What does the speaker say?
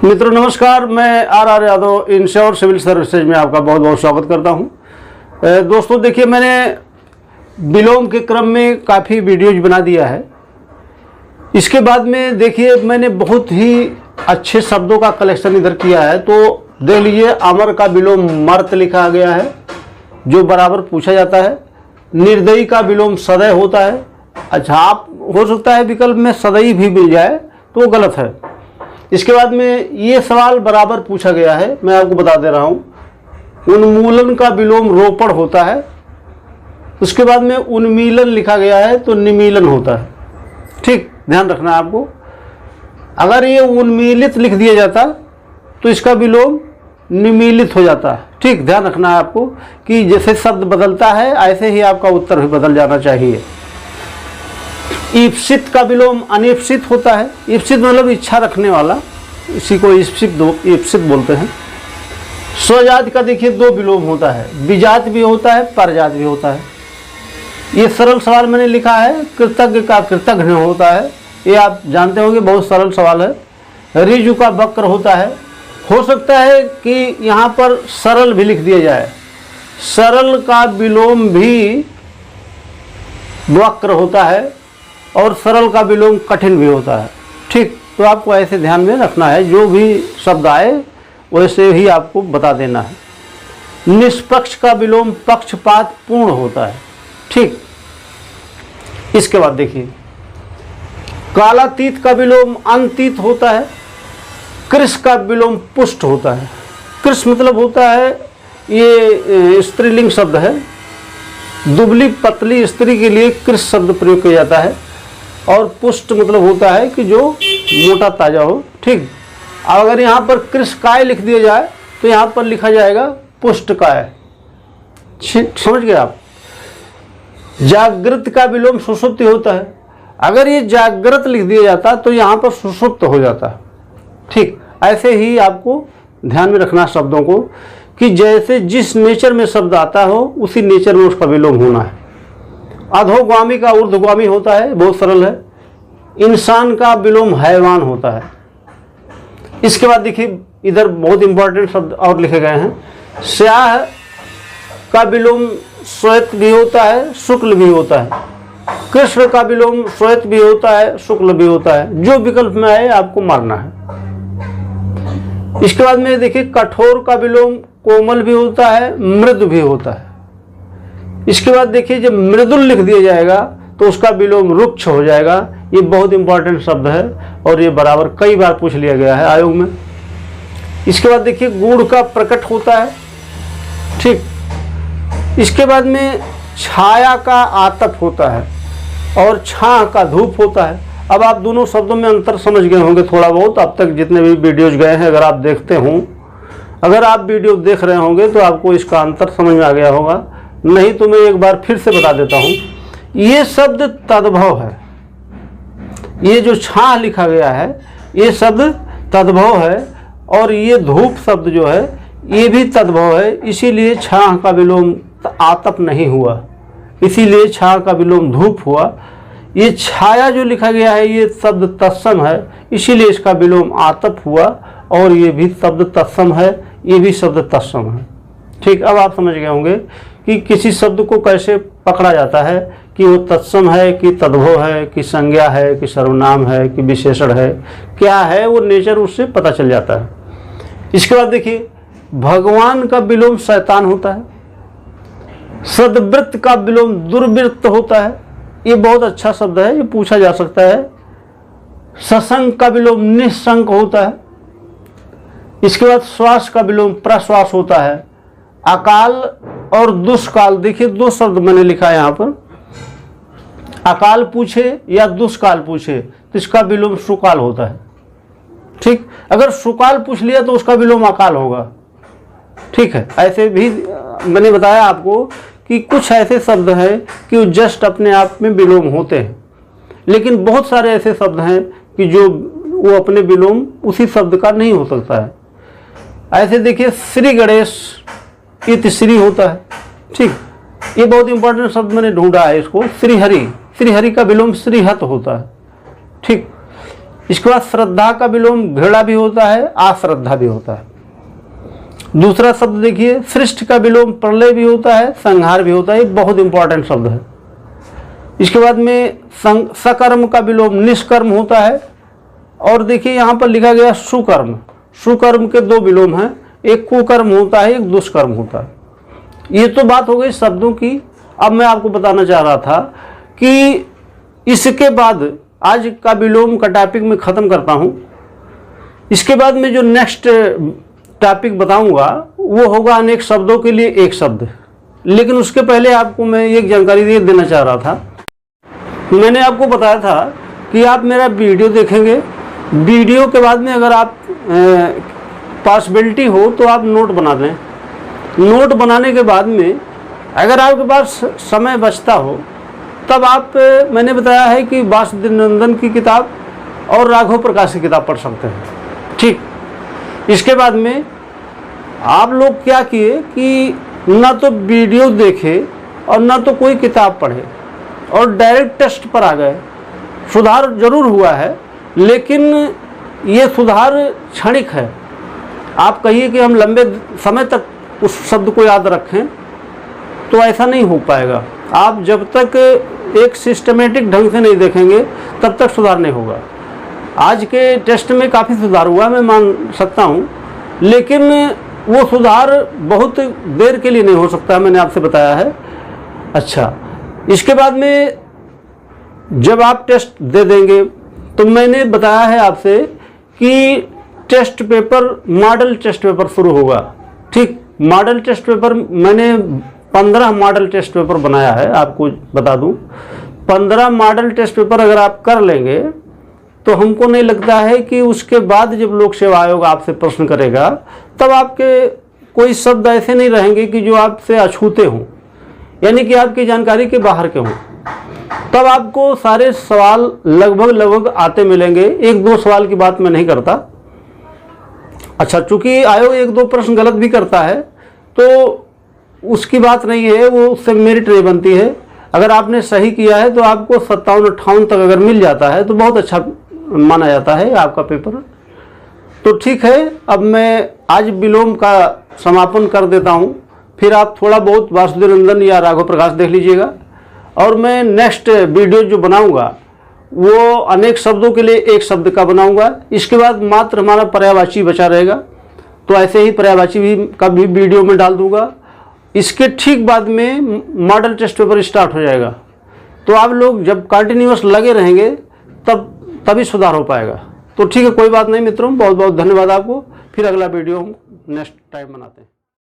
मित्रों नमस्कार, मैं R Yadav ensure civil services में आपका बहुत बहुत स्वागत करता हूं। दोस्तों देखिए, मैंने विलोम के क्रम में काफ़ी वीडियोज बना दिया है। इसके बाद में देखिए मैंने बहुत ही अच्छे शब्दों का कलेक्शन इधर किया है। तो देख लीजिए, अमर का विलोम मर्त लिखा गया है जो बराबर पूछा जाता है। निर्दयी का विलोम सदय होता है। अच्छा, आप हो सकता है विकल्प में सदयी भी मिल जाए तो गलत है। इसके बाद में ये सवाल बराबर पूछा गया है, मैं आपको बता दे रहा हूँ। उन्मूलन का विलोम रोपण होता है। उसके बाद में उन्मीलन लिखा गया है तो निमीलन होता है। ठीक, ध्यान रखना आपको। अगर ये उन्मीलित लिख दिया जाता तो इसका विलोम निमीलित हो जाता है। ठीक, ध्यान रखना है आपको कि जैसे शब्द बदलता है ऐसे ही आपका उत्तर भी बदल जाना चाहिए। ईप्सित का विलोम अनिप्सित होता है। ईप्सित मतलब इच्छा रखने वाला, इसी को ईप्सित बोलते हैं। स्वजात का देखिए दो विलोम होता है, विजात भी होता है, परजात भी होता है। ये सरल सवाल मैंने लिखा है। कृतज्ञ का कृतघ्न होता है, ये आप जानते होंगे, बहुत सरल सवाल है। ऋजु का वक्र होता है। हो सकता है कि यहाँ पर सरल भी लिख दिया जाए। सरल का विलोम भी वक्र होता है और सरल का विलोम कठिन भी होता है। ठीक, तो आपको ऐसे ध्यान में रखना है, जो भी शब्द आए वैसे ही आपको बता देना है। निष्पक्ष का विलोम पक्षपात पूर्ण होता है। ठीक, इसके बाद देखिए, कालातीत का विलोम अनतीत होता है। कृष का विलोम पुष्ट होता है। कृष मतलब होता है, ये स्त्रीलिंग शब्द है। दुबली पतली स्त्री के लिए कृष शब्द प्रयोग किया जाता है। और पुष्ट मतलब होता है कि जो मोटा ताजा हो। ठीक, अगर यहाँ पर कृषकाय लिख दिया जाए तो यहाँ पर लिखा जाएगा पुष्टकाय। समझ गए आप। जागृत का विलोम सुषुप्ति होता है। अगर ये जागृत लिख दिया जाता तो यहाँ पर सुषुप्त हो जाता। ठीक, ऐसे ही आपको ध्यान में रखना शब्दों को कि जैसे जिस नेचर में शब्द आता हो उसी नेचर में उसका विलोम होना है। अधोगामी का ऊर्ध्वगामी होता है, बहुत सरल है। इंसान का विलोम हैवान होता है। इसके बाद देखिए, इधर बहुत इंपॉर्टेंट शब्द और लिखे गए हैं। स्याह का विलोम श्वेत भी होता है, शुक्ल भी होता है। कृष्ण का विलोम श्वेत भी होता है, शुक्ल भी होता है। जो विकल्प में आए आपको मारना है। इसके बाद में देखिए, कठोर का विलोम कोमल भी होता है, मृदु भी होता है। इसके बाद देखिए, जब मृदुल लिख दिया जाएगा तो उसका विलोम रुक्ष हो जाएगा। ये बहुत इंपॉर्टेंट शब्द है और ये बराबर कई बार पूछ लिया गया है आयोग में। इसके बाद देखिए, गुण का प्रकट होता है। ठीक, इसके बाद में छाया का आतप होता है और छां का धूप होता है। अब आप दोनों शब्दों में अंतर समझ गए होंगे थोड़ा बहुत। अब तक जितने भी वीडियोज गए हैं, अगर आप देखते हों, अगर आप वीडियो देख रहे होंगे तो आपको इसका अंतर समझ में आ गया होगा। नहीं तो मैं एक बार फिर से बता देता हूं। ये शब्द तद्भव है। ये जो छां लिखा गया है ये शब्द तद्भव है और ये धूप शब्द जो है ये भी तद्भव है। इसीलिए छां का विलोम आतप नहीं हुआ, इसीलिए छां का विलोम धूप हुआ। ये छाया जो लिखा गया है ये शब्द तत्सम है, इसीलिए इसका विलोम आतप हुआ। और ये भी शब्द तत्सम है, ये भी शब्द तत्सम है। ठीक, अब आप समझ गए होंगे कि किसी शब्द को कैसे पकड़ा जाता है कि वो तत्सम है कि तद्भव है कि संज्ञा है कि सर्वनाम है कि विशेषण है, क्या है वो नेचर उससे पता चल जाता है। इसके बाद देखिए, भगवान का विलोम शैतान होता है। सद्वृत्त का विलोम दुर्वृत्त होता है। ये बहुत अच्छा शब्द है, ये पूछा जा सकता है। सशंक का विलोम निःशंक होता है। इसके बाद श्वास का विलोम प्रश्वास होता है। अकाल और दुष्काल, देखिए दो शब्द मैंने लिखा है यहाँ पर। अकाल पूछे या दुष्काल पूछे तो इसका विलोम सुकाल होता है। ठीक, अगर सुकाल पूछ लिया तो उसका विलोम अकाल होगा। ठीक है, ऐसे भी मैंने बताया आपको कि कुछ ऐसे शब्द हैं कि जस्ट अपने आप में विलोम होते हैं, लेकिन बहुत सारे ऐसे शब्द हैं कि जो वो अपने विलोम उसी शब्द का नहीं हो सकता है। ऐसे देखिए, श्री गणेश इति श्री होता है। ठीक, ये बहुत इंपॉर्टेंट शब्द मैंने ढूंढा है इसको। श्रीहरि, श्रीहरि का विलोम श्रीहत होता है। ठीक, इसके बाद श्रद्धा का विलोम भेड़ा भी होता है, अश्रद्धा भी होता है। दूसरा शब्द देखिए, सृष्टि का विलोम प्रलय भी होता है, संहार भी होता है। ये बहुत इंपॉर्टेंट शब्द है। इसके बाद में सकर्म का विलोम निष्कर्म होता है। और देखिए यहाँ पर लिखा गया सुकर्म। सुकर्म के दो विलोम हैं, एक कुकर्म होता है, एक दुष्कर्म होता है। ये तो बात हो गई शब्दों की। अब मैं आपको बताना चाह रहा था कि इसके बाद आज का विलोम का टॉपिक मैं ख़त्म करता हूँ। इसके बाद में जो नेक्स्ट टॉपिक बताऊंगा वो होगा अनेक शब्दों के लिए एक शब्द। लेकिन उसके पहले आपको मैं एक जानकारी देना चाह रहा था। मैंने आपको बताया था कि आप मेरा वीडियो देखेंगे, वीडियो के बाद में अगर आप पॉसिबिलिटी हो तो आप नोट बना दें। नोट बनाने के बाद में अगर आपके पास समय बचता हो तब आप, मैंने बताया है कि वासुदेव की किताब और राघव प्रकाश की किताब पढ़ सकते हैं। ठीक, इसके बाद में आप लोग क्या किए कि ना तो वीडियो देखे और ना तो कोई किताब पढ़े और डायरेक्ट टेस्ट पर आ गए। सुधार जरूर हुआ है, लेकिन ये सुधार क्षणिक है। आप कहिए कि हम लंबे समय तक उस शब्द को याद रखें तो ऐसा नहीं हो पाएगा। आप जब तक एक सिस्टमेटिक ढंग से नहीं देखेंगे तब तक सुधार नहीं होगा। आज के टेस्ट में काफ़ी सुधार हुआ, मैं मान सकता हूँ, लेकिन वो सुधार बहुत देर के लिए नहीं हो सकता, मैंने आपसे बताया है। अच्छा, इसके बाद में जब आप टेस्ट दे देंगे तो मैंने बताया है आपसे कि test paper, model test paper शुरू होगा। ठीक, मॉडल टेस्ट पेपर मैंने 15 मॉडल टेस्ट पेपर बनाया है। आपको बता दूं, 15 मॉडल टेस्ट पेपर अगर आप कर लेंगे तो हमको नहीं लगता है कि उसके बाद जब लोक सेवा आयोग आपसे प्रश्न करेगा तब आपके कोई शब्द ऐसे नहीं रहेंगे कि जो आपसे अछूते हों, यानी कि आपकी जानकारी के बाहर के हों। तब आपको सारे सवाल लगभग आते मिलेंगे। एक दो सवाल की बात मैं नहीं करता। अच्छा, चूंकि आयोग एक दो प्रश्न गलत भी करता है तो उसकी बात नहीं है, वो उससे मेरिट नहीं बनती है। अगर आपने सही किया है तो आपको 57-58 तक अगर मिल जाता है तो बहुत अच्छा माना जाता है आपका पेपर। तो ठीक है, अब मैं आज विलोम का समापन कर देता हूँ। फिर आप थोड़ा बहुत वासुदेव या राघव प्रकाश देख लीजिएगा। और मैं नेक्स्ट वीडियो जो बनाऊंगा वो अनेक शब्दों के लिए एक शब्द का बनाऊंगा। इसके बाद मात्र हमारा पर्यायवाची बचा रहेगा, तो ऐसे ही पर्यायवाची भी का भी वीडियो में डाल दूंगा। इसके ठीक बाद में मॉडल टेस्ट पेपर स्टार्ट हो जाएगा। तो आप लोग जब कंटिन्यूअस लगे रहेंगे तभी सुधार हो पाएगा। तो ठीक है, कोई बात नहीं मित्रों, बहुत बहुत धन्यवाद आपको। फिर अगला वीडियो हम नेक्स्ट टाइम बनाते हैं।